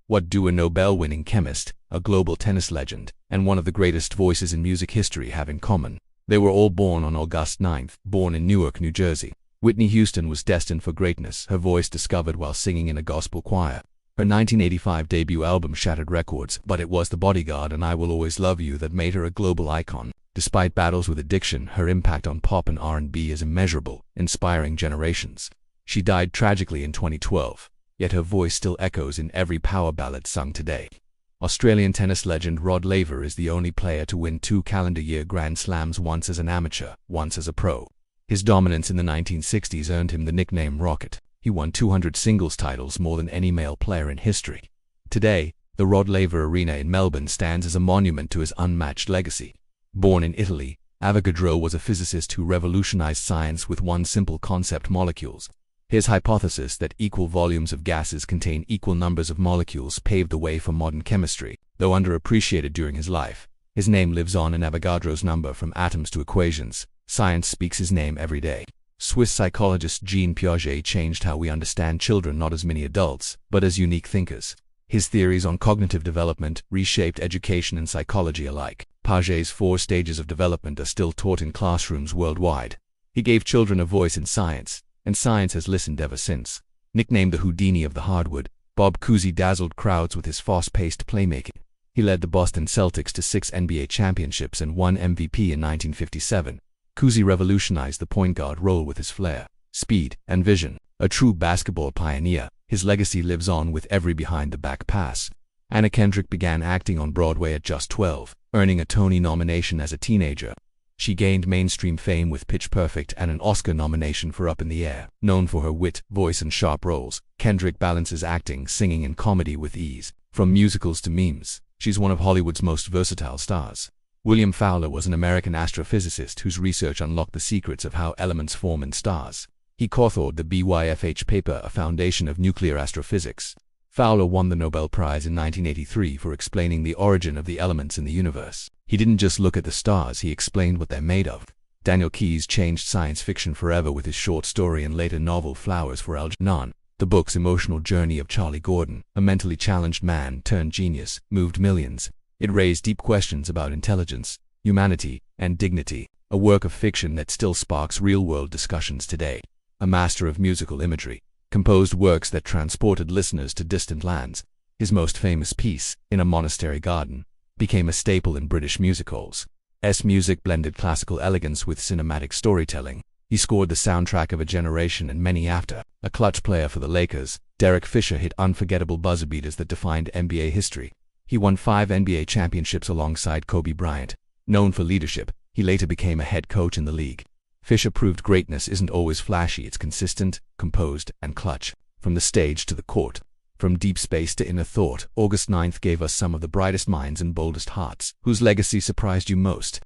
What do a Nobel-winning chemist, a global tennis legend, and one of the greatest voices in music history have in common? They were all born on August 9th, born in Newark, New Jersey. Whitney Houston was destined for greatness, her voice discovered while singing in a gospel choir. Her 1985 debut album shattered records, but it was The Bodyguard and I Will Always Love You that made her a global icon. Despite battles with addiction, her impact on pop and R&B is immeasurable, inspiring generations. She died tragically in 2012, yet her voice still echoes in every power ballad sung today. Australian tennis legend Rod Laver is the only player to win 2 calendar-year Grand Slams, once as an amateur, once as a pro. His dominance in the 1960s earned him the nickname Rocket. He won 200 singles titles, more than any male player in history. Today, the Rod Laver Arena in Melbourne stands as a monument to his unmatched legacy. Born in Italy, Avogadro was a physicist who revolutionized science with one simple concept: molecules. His hypothesis that equal volumes of gases contain equal numbers of molecules paved the way for modern chemistry. Though underappreciated during his life, his name lives on in Avogadro's number. From atoms to equations, science speaks his name every day. Swiss psychologist Jean Piaget changed how we understand children, not as mini adults, but as unique thinkers. His theories on cognitive development reshaped education and psychology alike. Piaget's 4 stages of development are still taught in classrooms worldwide. He gave children a voice in science, and science has listened ever since. Nicknamed the Houdini of the hardwood, Bob Cousy dazzled crowds with his fast-paced playmaking. He led the Boston Celtics to 6 NBA championships and won MVP in 1957. Cousy revolutionized the point guard role with his flair, speed, and vision. A true basketball pioneer, his legacy lives on with every behind-the-back pass. Kendrick began acting on Broadway at just 12, earning a Tony nomination as a teenager. She gained mainstream fame with Pitch Perfect and an Oscar nomination for Up in the Air. Known for her wit, voice, and sharp roles, Kendrick balances acting, singing, and comedy with ease. From musicals to memes, she's one of Hollywood's most versatile stars. William Fowler was an American astrophysicist whose research unlocked the secrets of how elements form in stars. He co-authored the BYFH paper, A Foundation of Nuclear Astrophysics. Fowler won the Nobel Prize in 1983 for explaining the origin of the elements in the universe. He didn't just look at the stars, he explained what they're made of. Daniel Keyes changed science fiction forever with his short story and later novel Flowers for Algernon. The book's emotional journey of Charlie Gordon, a mentally challenged man turned genius, moved millions. It raised deep questions about intelligence, humanity, and dignity, a work of fiction that still sparks real-world discussions today. A master of musical imagery, composed works that transported listeners to distant lands. His most famous piece, In a Monastery Garden, became a staple in British music halls. S. music blended classical elegance with cinematic storytelling. He scored the soundtrack of a generation and many after. A clutch player for the Lakers, Derek Fisher hit unforgettable buzzer beaters that defined NBA history. He won 5 NBA championships alongside Kobe Bryant. Known for leadership, he later became a head coach in the league. Fisher proved greatness isn't always flashy, it's consistent, composed, and clutch. From the stage to the court, from deep space to inner thought, August 9th gave us some of the brightest minds and boldest hearts. Whose legacy surprised you most?